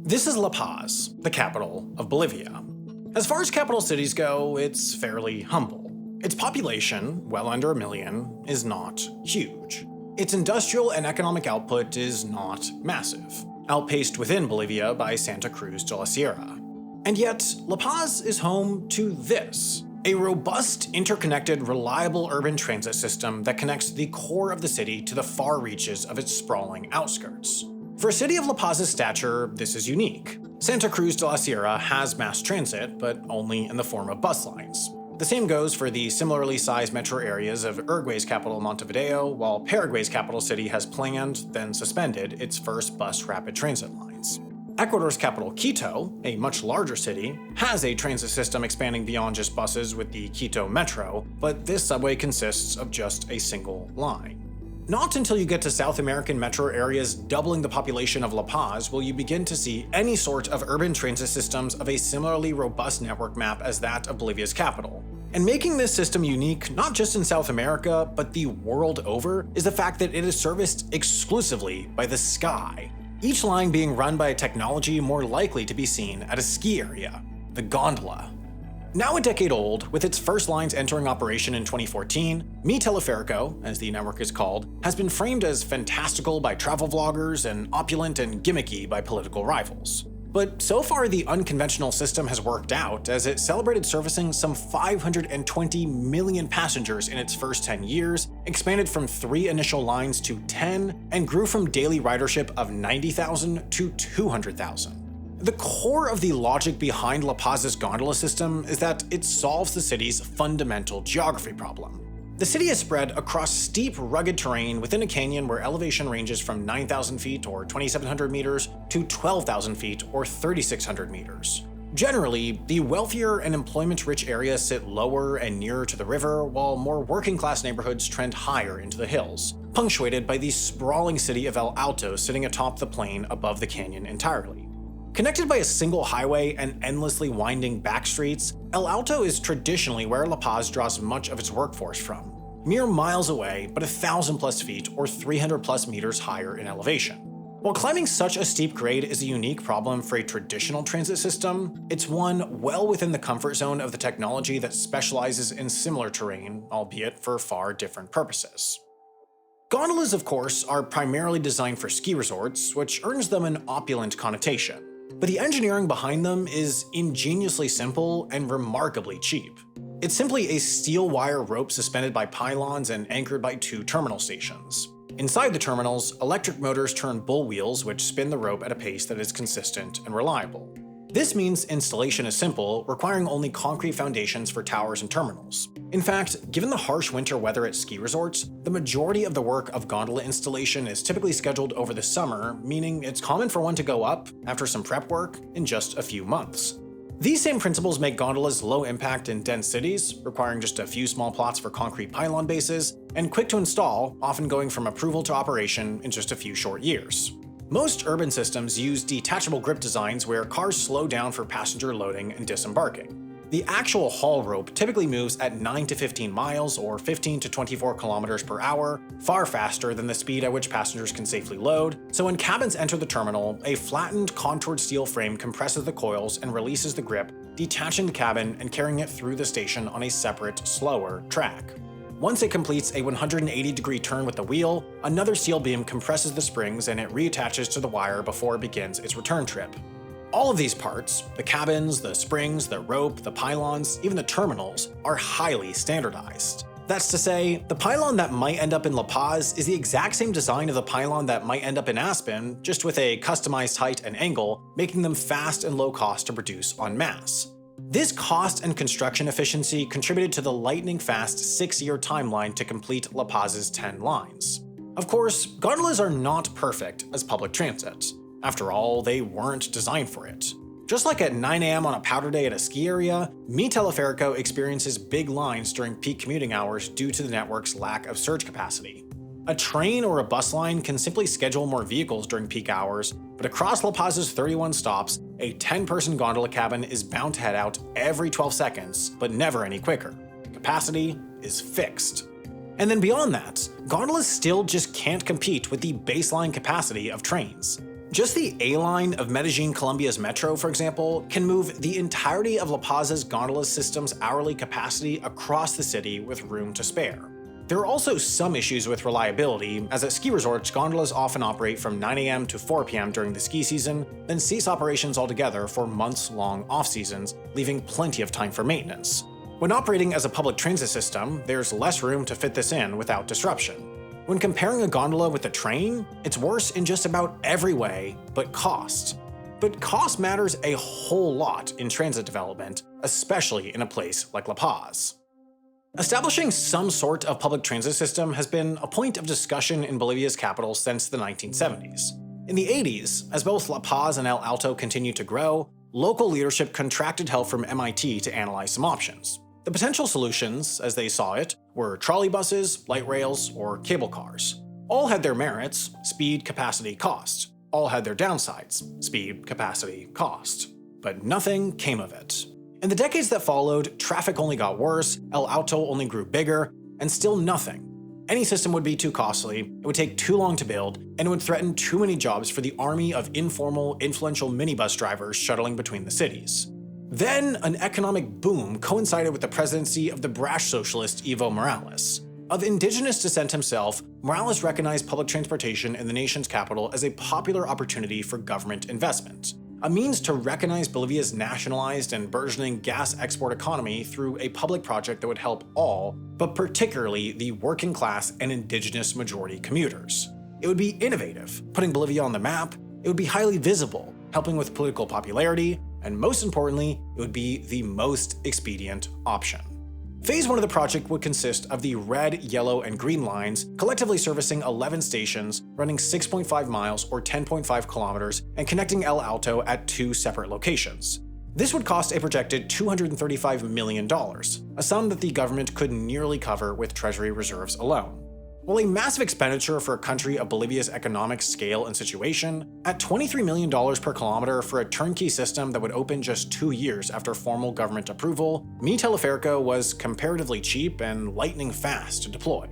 This is La Paz, the capital of Bolivia. As far as capital cities go, it's fairly humble. Its population, well under 1 million, is not huge. Its industrial and economic output is not massive, outpaced within Bolivia by Santa Cruz de la Sierra. And yet, La Paz is home to this: a robust, interconnected, reliable urban transit system that connects the core of the city to the far reaches of its sprawling outskirts. For a city of La Paz's stature, this is unique. Santa Cruz de la Sierra has mass transit, but only in the form of bus lines. The same goes for the similarly sized metro areas of Uruguay's capital Montevideo, while Paraguay's capital city has planned, then suspended, its first bus rapid transit lines. Ecuador's capital, Quito, a much larger city, has a transit system expanding beyond just buses with the Quito Metro, but this subway consists of just a single line. Not until you get to South American metro areas doubling the population of La Paz will you begin to see any sort of urban transit systems of a similarly robust network map as that of Bolivia's capital. And making this system unique not just in South America, but the world over, is the fact that it is serviced exclusively by the sky, each line being run by a technology more likely to be seen at a ski area: the gondola. Now a decade old, with its first lines entering operation in 2014, Mi Teleférico, as the network is called, has been framed as fantastical by travel vloggers and opulent and gimmicky by political rivals. But so far the unconventional system has worked out, as it celebrated servicing some 520 million passengers in its first 10 years, expanded from 3 initial lines to 10, and grew from daily ridership of 90,000 to 200,000. The core of the logic behind La Paz's gondola system is that it solves the city's fundamental geography problem. The city is spread across steep, rugged terrain within a canyon where elevation ranges from 9,000 feet or 2,700 meters to 12,000 feet or 3,600 meters. Generally, the wealthier and employment-rich areas sit lower and nearer to the river, while more working-class neighborhoods trend higher into the hills, punctuated by the sprawling city of El Alto sitting atop the plain above the canyon entirely. Connected by a single highway and endlessly winding back streets, El Alto is traditionally where La Paz draws much of its workforce from, mere miles away but 1,000+ feet or 300+ meters higher in elevation. While climbing such a steep grade is a unique problem for a traditional transit system, it's one well within the comfort zone of the technology that specializes in similar terrain, albeit for far different purposes. Gondolas, of course, are primarily designed for ski resorts, which earns them an opulent connotation. But the engineering behind them is ingeniously simple and remarkably cheap. It's simply a steel wire rope suspended by pylons and anchored by 2 terminal stations. Inside the terminals, electric motors turn bull wheels which spin the rope at a pace that is consistent and reliable. This means installation is simple, requiring only concrete foundations for towers and terminals. In fact, given the harsh winter weather at ski resorts, the majority of the work of gondola installation is typically scheduled over the summer, meaning it's common for one to go up, after some prep work, in just a few months. These same principles make gondolas low impact in dense cities, requiring just a few small plots for concrete pylon bases, and quick to install, often going from approval to operation in just a few short years. Most urban systems use detachable grip designs where cars slow down for passenger loading and disembarking. The actual haul rope typically moves at 9 to 15 miles or 15 to 24 kilometers per hour, far faster than the speed at which passengers can safely load, so when cabins enter the terminal, a flattened, contoured steel frame compresses the coils and releases the grip, detaching the cabin and carrying it through the station on a separate, slower track. Once it completes a 180-degree turn with the wheel, another steel beam compresses the springs and it reattaches to the wire before it begins its return trip. All of these parts, the cabins, the springs, the rope, the pylons, even the terminals, are highly standardized. That's to say, the pylon that might end up in La Paz is the exact same design of the pylon that might end up in Aspen, just with a customized height and angle, making them fast and low cost to produce en masse. This cost and construction efficiency contributed to the lightning-fast 6-year timeline to complete La Paz's 10 lines. Of course, gondolas are not perfect as public transit. After all, they weren't designed for it. Just like at 9 a.m. on a powder day at a ski area, Mi Teleférico experiences big lines during peak commuting hours due to the network's lack of surge capacity. A train or a bus line can simply schedule more vehicles during peak hours, but across La Paz's 31 stops, a 10-person gondola cabin is bound to head out every 12 seconds, but never any quicker. Capacity is fixed. And then beyond that, gondolas still just can't compete with the baseline capacity of trains. Just the A-line of Medellin Colombia's metro, for example, can move the entirety of La Paz's gondola system's hourly capacity across the city with room to spare. There are also some issues with reliability, as at ski resorts, gondolas often operate from 9 a.m. to 4 p.m. during the ski season, then cease operations altogether for months-long off-seasons, leaving plenty of time for maintenance. When operating as a public transit system, there's less room to fit this in without disruption. When comparing a gondola with a train, it's worse in just about every way but cost. But cost matters a whole lot in transit development, especially in a place like La Paz. Establishing some sort of public transit system has been a point of discussion in Bolivia's capital since the 1970s. In the 80s, as both La Paz and El Alto continued to grow, local leadership contracted help from MIT to analyze some options. The potential solutions, as they saw it, were trolley buses, light rails, or cable cars. All had their merits: speed, capacity, cost. All had their downsides: speed, capacity, cost. But nothing came of it. In the decades that followed, traffic only got worse, El Alto only grew bigger, and still nothing. Any system would be too costly, it would take too long to build, and it would threaten too many jobs for the army of informal, influential minibus drivers shuttling between the cities. Then, an economic boom coincided with the presidency of the brash socialist Evo Morales. Of indigenous descent himself, Morales recognized public transportation in the nation's capital as a popular opportunity for government investment, a means to recognize Bolivia's nationalized and burgeoning gas export economy through a public project that would help all, but particularly the working class and indigenous majority commuters. It would be innovative, putting Bolivia on the map. It would be highly visible, helping with political popularity, and most importantly, it would be the most expedient option. Phase 1 of the project would consist of the red, yellow, and green lines, collectively servicing 11 stations, running 6.5 miles or 10.5 kilometers, and connecting El Alto at 2 separate locations. This would cost a projected $235 million, a sum that the government could nearly cover with Treasury reserves alone. While a massive expenditure for a country of Bolivia's economic scale and situation, at $23 million per kilometer for a turnkey system that would open just 2 years after formal government approval, Mi Teleférico was comparatively cheap and lightning fast to deploy.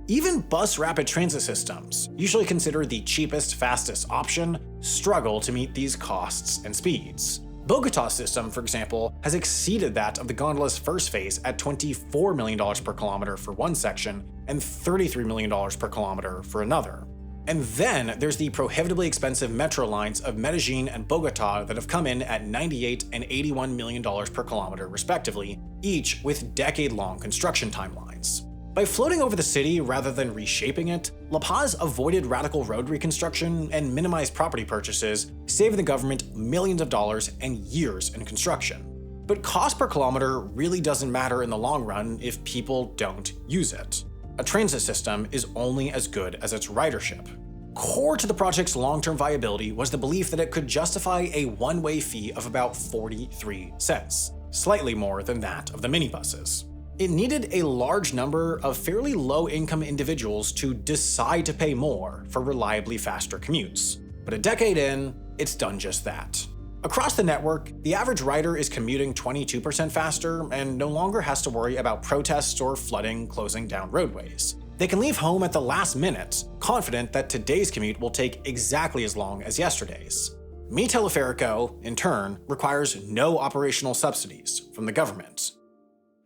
Even bus rapid transit systems, usually considered the cheapest, fastest option, struggle to meet these costs and speeds. Bogota's system, for example, has exceeded that of the gondola's first phase at $24 million per kilometer for one section and $33 million per kilometer for another. And then there's the prohibitively expensive metro lines of Medellin and Bogota that have come in at $98 and $81 million per kilometer respectively, each with decade-long construction timelines. By floating over the city rather than reshaping it, La Paz avoided radical road reconstruction and minimized property purchases, saving the government millions of dollars and years in construction. But cost per kilometer really doesn't matter in the long run if people don't use it. A transit system is only as good as its ridership. Core to the project's long-term viability was the belief that it could justify a one-way fee of about 43 cents, slightly more than that of the minibuses. It needed a large number of fairly low-income individuals to decide to pay more for reliably faster commutes. But a decade in, it's done just that. Across the network, the average rider is commuting 22% faster and no longer has to worry about protests or flooding closing down roadways. They can leave home at the last minute, confident that today's commute will take exactly as long as yesterday's. Mi Teleférico, in turn, requires no operational subsidies from the government.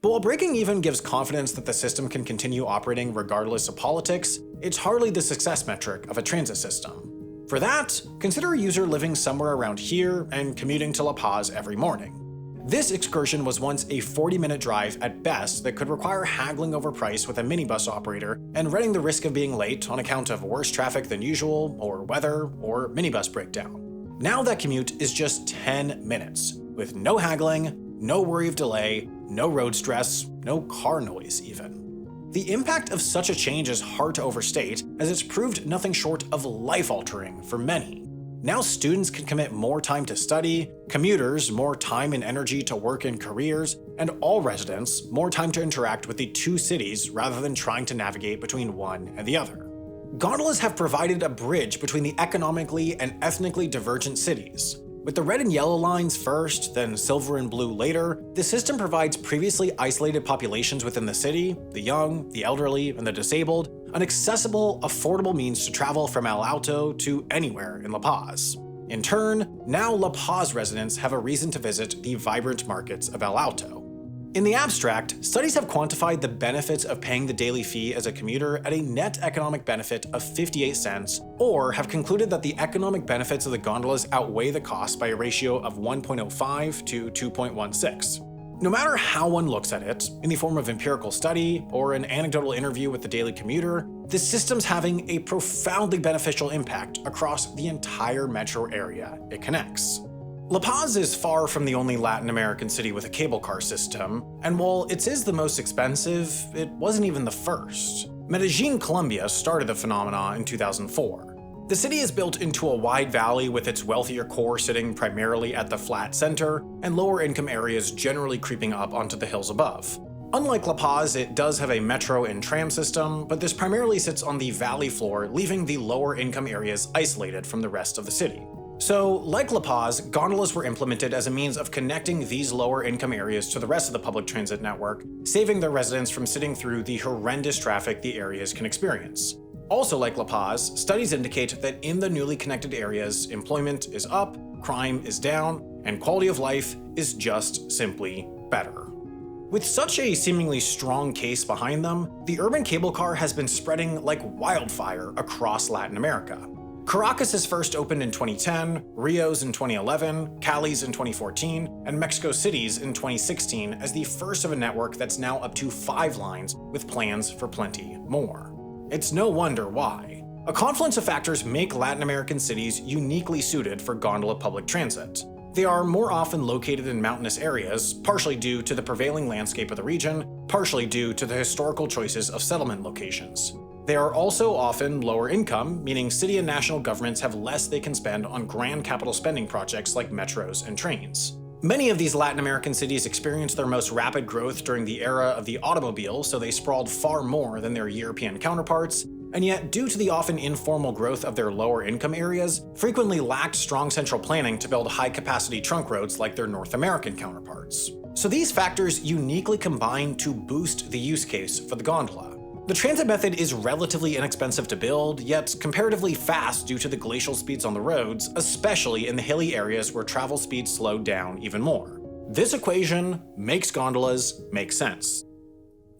But while breaking even gives confidence that the system can continue operating regardless of politics, it's hardly the success metric of a transit system. For that, consider a user living somewhere around here and commuting to La Paz every morning. This excursion was once a 40-minute drive at best that could require haggling over price with a minibus operator and running the risk of being late on account of worse traffic than usual, or weather, or minibus breakdown. Now that commute is just 10 minutes, with no haggling, no worry of delay, no road stress, no car noise even. The impact of such a change is hard to overstate, as it's proved nothing short of life-altering for many. Now students can commit more time to study, commuters more time and energy to work and careers, and all residents more time to interact with the two cities rather than trying to navigate between one and the other. Gondolas have provided a bridge between the economically and ethnically divergent cities. With the red and yellow lines first, then silver and blue later, the system provides previously isolated populations within the city, the young, the elderly, and the disabled, an accessible, affordable means to travel from El Alto to anywhere in La Paz. In turn, now La Paz residents have a reason to visit the vibrant markets of El Alto. In the abstract, studies have quantified the benefits of paying the daily fee as a commuter at a net economic benefit of 58 cents, or have concluded that the economic benefits of the gondolas outweigh the cost by a ratio of 1.05 to 2.16. No matter how one looks at it, in the form of empirical study or an anecdotal interview with the daily commuter, the system's having a profoundly beneficial impact across the entire metro area it connects. La Paz is far from the only Latin American city with a cable car system, and while it is the most expensive, it wasn't even the first. Medellin, Colombia started the phenomena in 2004. The city is built into a wide valley with its wealthier core sitting primarily at the flat center, and lower income areas generally creeping up onto the hills above. Unlike La Paz, it does have a metro and tram system, but this primarily sits on the valley floor, leaving the lower income areas isolated from the rest of the city. So, like La Paz, gondolas were implemented as a means of connecting these lower income areas to the rest of the public transit network, saving their residents from sitting through the horrendous traffic the areas can experience. Also like La Paz, studies indicate that in the newly connected areas, employment is up, crime is down, and quality of life is just simply better. With such a seemingly strong case behind them, the urban cable car has been spreading like wildfire across Latin America. Caracas first opened in 2010, Rio's in 2011, Cali's in 2014, and Mexico City's in 2016 as the first of a network that's now up to 5 lines with plans for plenty more. It's no wonder why. A confluence of factors make Latin American cities uniquely suited for gondola public transit. They are more often located in mountainous areas, partially due to the prevailing landscape of the region, partially due to the historical choices of settlement locations. They are also often lower income, meaning city and national governments have less they can spend on grand capital spending projects like metros and trains. Many of these Latin American cities experienced their most rapid growth during the era of the automobile, so they sprawled far more than their European counterparts, and yet due to the often informal growth of their lower income areas, frequently lacked strong central planning to build high-capacity trunk roads like their North American counterparts. So these factors uniquely combine to boost the use case for the gondola. The transit method is relatively inexpensive to build, yet comparatively fast due to the glacial speeds on the roads, especially in the hilly areas where travel speeds slowed down even more. This equation makes gondolas make sense.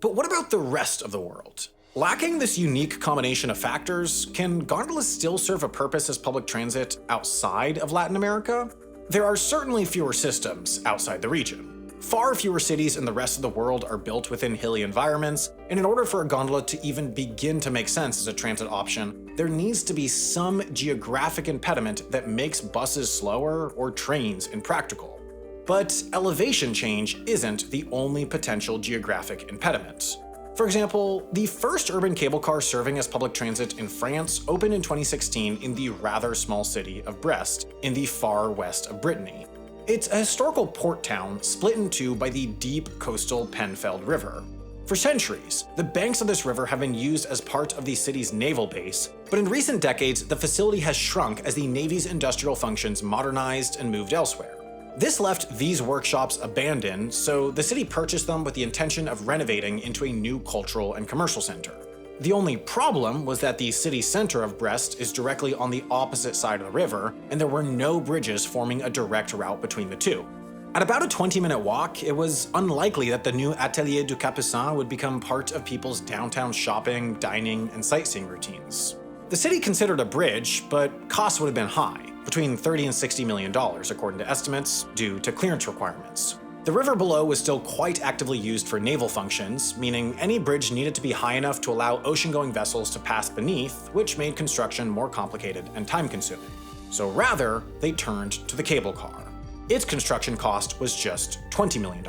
But what about the rest of the world? Lacking this unique combination of factors, can gondolas still serve a purpose as public transit outside of Latin America? There are certainly fewer systems outside the region. Far fewer cities in the rest of the world are built within hilly environments, and in order for a gondola to even begin to make sense as a transit option, there needs to be some geographic impediment that makes buses slower or trains impractical. But elevation change isn't the only potential geographic impediment. For example, the first urban cable car serving as public transit in France opened in 2016 in the rather small city of Brest, in the far west of Brittany. It's a historical port town split in two by the deep coastal Penfeld River. For centuries, the banks of this river have been used as part of the city's naval base, but in recent decades, the facility has shrunk as the Navy's industrial functions modernized and moved elsewhere. This left these workshops abandoned, so the city purchased them with the intention of renovating into a new cultural and commercial center. The only problem was that the city center of Brest is directly on the opposite side of the river, and there were no bridges forming a direct route between the two. At about a 20-minute walk, it was unlikely that the new Atelier du Capucin would become part of people's downtown shopping, dining, and sightseeing routines. The city considered a bridge, but costs would have been high, between $30 and $60 million, according to estimates, due to clearance requirements. The river below was still quite actively used for naval functions, meaning any bridge needed to be high enough to allow ocean-going vessels to pass beneath, which made construction more complicated and time-consuming. So rather, they turned to the cable car. Its construction cost was just $20 million.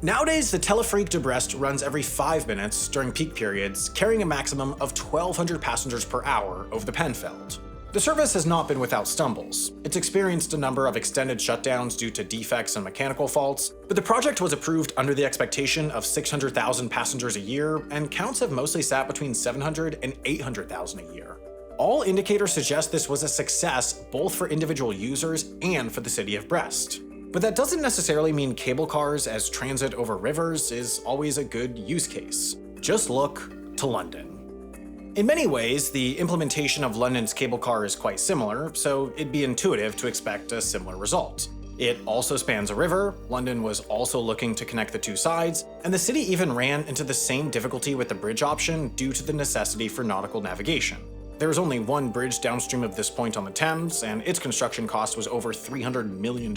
Nowadays, the Teleférique de Brest runs every 5 minutes during peak periods, carrying a maximum of 1,200 passengers per hour over the Penfeld. The service has not been without stumbles. It's experienced a number of extended shutdowns due to defects and mechanical faults, but the project was approved under the expectation of 600,000 passengers a year, and counts have mostly sat between 700 and 800,000 a year. All indicators suggest this was a success both for individual users and for the city of Brest. But that doesn't necessarily mean cable cars as transit over rivers is always a good use case. Just look to London. In many ways, the implementation of London's cable car is quite similar, so it'd be intuitive to expect a similar result. It also spans a river, London was also looking to connect the two sides, and the city even ran into the same difficulty with the bridge option due to the necessity for nautical navigation. There was only one bridge downstream of this point on the Thames, and its construction cost was over $300 million,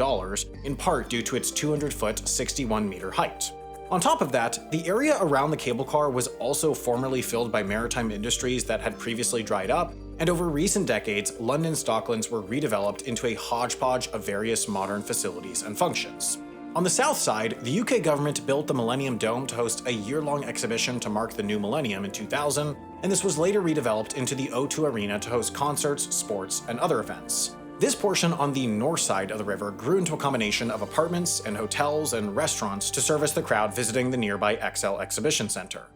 in part due to its 200-foot, 61-meter height. On top of that, the area around the cable car was also formerly filled by maritime industries that had previously dried up, and over recent decades, London's docklands were redeveloped into a hodgepodge of various modern facilities and functions. On the south side, the UK government built the Millennium Dome to host a year-long exhibition to mark the new millennium in 2000, and this was later redeveloped into the O2 Arena to host concerts, sports, and other events. This portion on the north side of the river grew into a combination of apartments and hotels and restaurants to service the crowd visiting the nearby XL Exhibition Centre.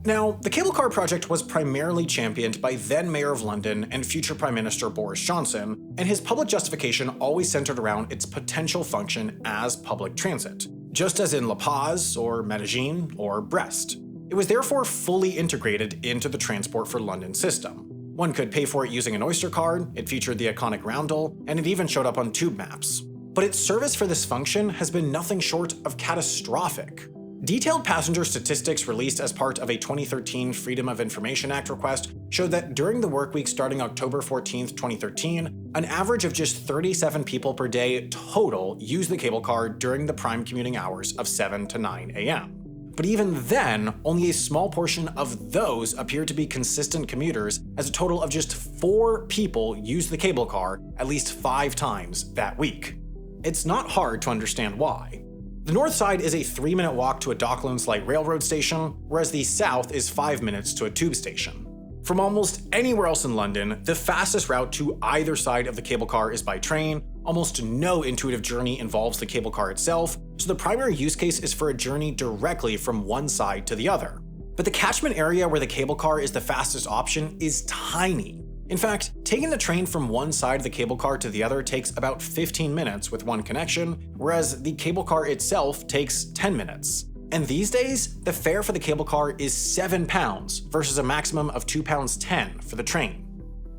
Now, the cable car project was primarily championed by then Mayor of London and future Prime Minister Boris Johnson, and his public justification always centered around its potential function as public transit, just as in La Paz or Medellin or Brest. It was therefore fully integrated into the Transport for London system. One could pay for it using an Oyster card, it featured the iconic roundel, and it even showed up on tube maps. But its service for this function has been nothing short of catastrophic. Detailed passenger statistics released as part of a 2013 Freedom of Information Act request showed that during the workweek starting October 14, 2013, an average of just 37 people per day total used the cable car during the prime commuting hours of 7 to 9 a.m. But even then, only a small portion of those appeared to be consistent commuters, as a total of just 4 people used the cable car at least 5 times that week. It's not hard to understand why. The north side is a 3-minute walk to a Docklands Light Railroad station, whereas the south is 5 minutes to a tube station. From almost anywhere else in London, the fastest route to either side of the cable car is by train. Almost no intuitive journey involves the cable car itself, so the primary use case is for a journey directly from one side to the other. But the catchment area where the cable car is the fastest option is tiny. In fact, taking the train from one side of the cable car to the other takes about 15 minutes with one connection, whereas the cable car itself takes 10 minutes. And these days, the fare for the cable car is £7 versus a maximum of £2.10 for the train.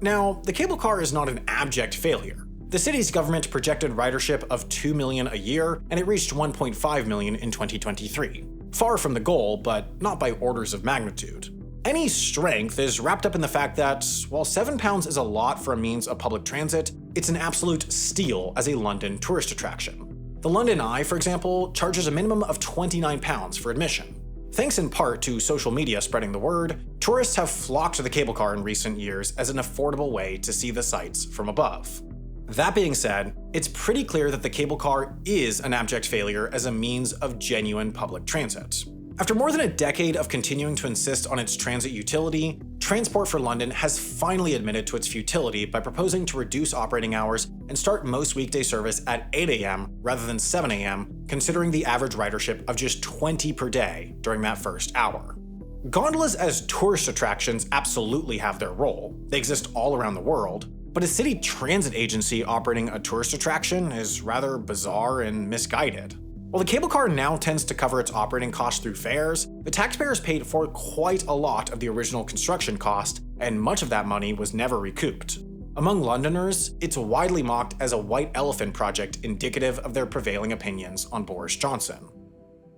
Now, the cable car is not an abject failure. The city's government projected ridership of 2 million a year, and it reached 1.5 million in 2023. Far from the goal, but not by orders of magnitude. Any strength is wrapped up in the fact that, while £7 is a lot for a means of public transit, it's an absolute steal as a London tourist attraction. The London Eye, for example, charges a minimum of £29 for admission. Thanks in part to social media spreading the word, tourists have flocked to the cable car in recent years as an affordable way to see the sights from above. That being said, it's pretty clear that the cable car is an abject failure as a means of genuine public transit. After more than a decade of continuing to insist on its transit utility, Transport for London has finally admitted to its futility by proposing to reduce operating hours and start most weekday service at 8 a.m. rather than 7 a.m., considering the average ridership of just 20 per day during that first hour. Gondolas as tourist attractions absolutely have their role. They exist all around the world, but a city transit agency operating a tourist attraction is rather bizarre and misguided. While the cable car now tends to cover its operating costs through fares, the taxpayers paid for quite a lot of the original construction cost, and much of that money was never recouped. Among Londoners, it's widely mocked as a white elephant project indicative of their prevailing opinions on Boris Johnson.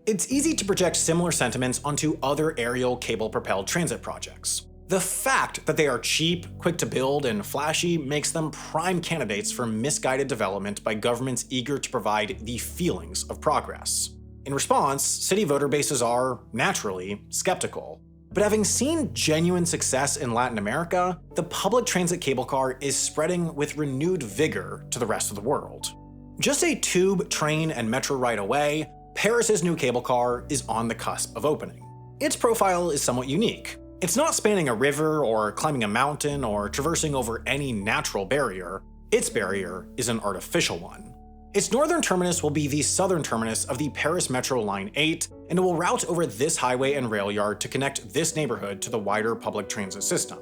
It's easy to project similar sentiments onto other aerial cable-propelled transit projects. The fact that they are cheap, quick to build, and flashy makes them prime candidates for misguided development by governments eager to provide the feelings of progress. In response, city voter bases are, naturally, skeptical. But having seen genuine success in Latin America, the public transit cable car is spreading with renewed vigor to the rest of the world. Just a tube, train, and metro ride away, Paris's new cable car is on the cusp of opening. Its profile is somewhat unique. It's not spanning a river or climbing a mountain or traversing over any natural barrier. Its barrier is an artificial one. Its northern terminus will be the southern terminus of the Paris Metro Line 8, and it will route over this highway and rail yard to connect this neighborhood to the wider public transit system.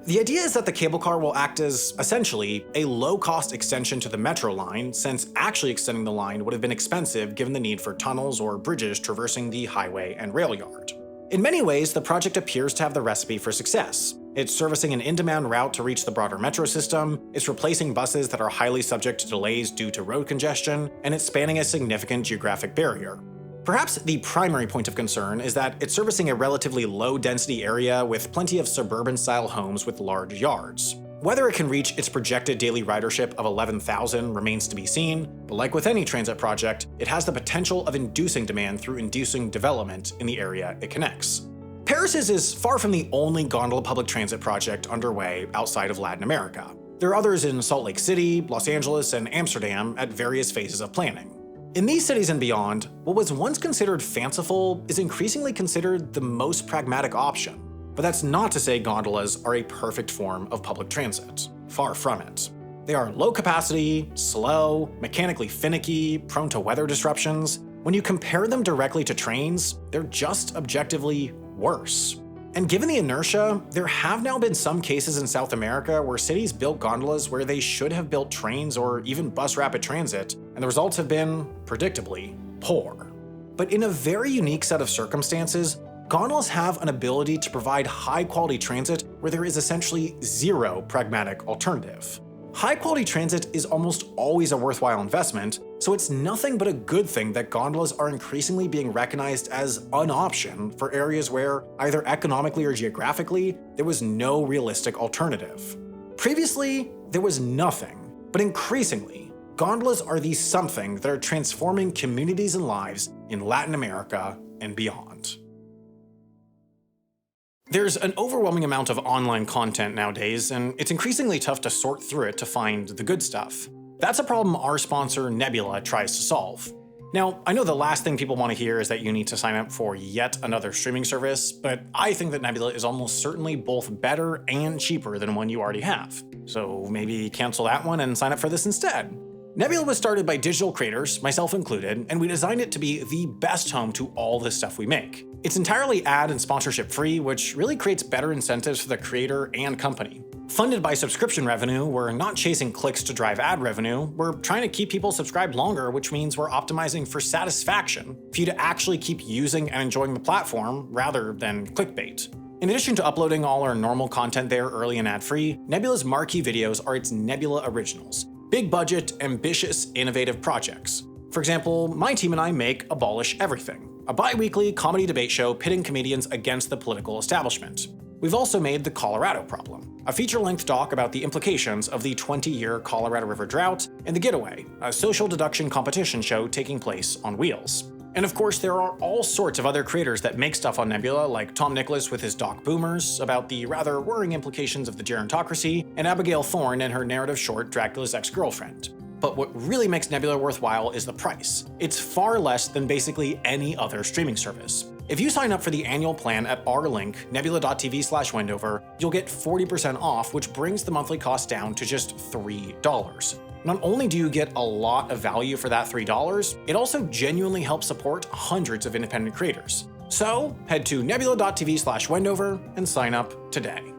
The idea is that the cable car will act as, essentially, a low-cost extension to the metro line, since actually extending the line would have been expensive given the need for tunnels or bridges traversing the highway and rail yard. In many ways, the project appears to have the recipe for success. It's servicing an in-demand route to reach the broader metro system, it's replacing buses that are highly subject to delays due to road congestion, and it's spanning a significant geographic barrier. Perhaps the primary point of concern is that it's servicing a relatively low-density area with plenty of suburban-style homes with large yards. Whether it can reach its projected daily ridership of 11,000 remains to be seen, but like with any transit project, it has the potential of inducing demand through inducing development in the area it connects. Paris's is far from the only gondola public transit project underway outside of Latin America. There are others in Salt Lake City, Los Angeles, and Amsterdam at various phases of planning. In these cities and beyond, what was once considered fanciful is increasingly considered the most pragmatic option. But that's not to say gondolas are a perfect form of public transit. Far from it. They are low capacity, slow, mechanically finicky, prone to weather disruptions. When you compare them directly to trains, they're just objectively worse. And given the inertia, there have now been some cases in South America where cities built gondolas where they should have built trains or even bus rapid transit, and the results have been, predictably, poor. But in a very unique set of circumstances, gondolas have an ability to provide high-quality transit where there is essentially zero pragmatic alternative. High-quality transit is almost always a worthwhile investment, so it's nothing but a good thing that gondolas are increasingly being recognized as an option for areas where, either economically or geographically, there was no realistic alternative. Previously, there was nothing, but increasingly, gondolas are the something that are transforming communities and lives in Latin America and beyond. There's an overwhelming amount of online content nowadays, and it's increasingly tough to sort through it to find the good stuff. That's a problem our sponsor Nebula tries to solve. Now, I know the last thing people want to hear is that you need to sign up for yet another streaming service, but I think that Nebula is almost certainly both better and cheaper than one you already have. So maybe cancel that one and sign up for this instead. Nebula was started by digital creators, myself included, and we designed it to be the best home to all the stuff we make. It's entirely ad and sponsorship free, which really creates better incentives for the creator and company. Funded by subscription revenue, we're not chasing clicks to drive ad revenue, we're trying to keep people subscribed longer, which means we're optimizing for satisfaction, for you to actually keep using and enjoying the platform rather than clickbait. In addition to uploading all our normal content there early and ad-free, Nebula's marquee videos are its Nebula Originals. Big budget, ambitious, innovative projects. For example, my team and I make Abolish Everything, a bi-weekly comedy debate show pitting comedians against the political establishment. We've also made The Colorado Problem, a feature-length doc about the implications of the 20-year Colorado River drought, and The Getaway, a social deduction competition show taking place on wheels. And of course, there are all sorts of other creators that make stuff on Nebula, like Tom Nicholas with his doc Boomers, about the rather worrying implications of the gerontocracy, and Abigail Thorne and her narrative short Dracula's Ex-Girlfriend. But what really makes Nebula worthwhile is the price. It's far less than basically any other streaming service. If you sign up for the annual plan at our link, nebula.tv/Wendover, you'll get 40% off, which brings the monthly cost down to just $3. Not only do you get a lot of value for that $3, it also genuinely helps support hundreds of independent creators. So head to nebula.tv/Wendover and sign up today.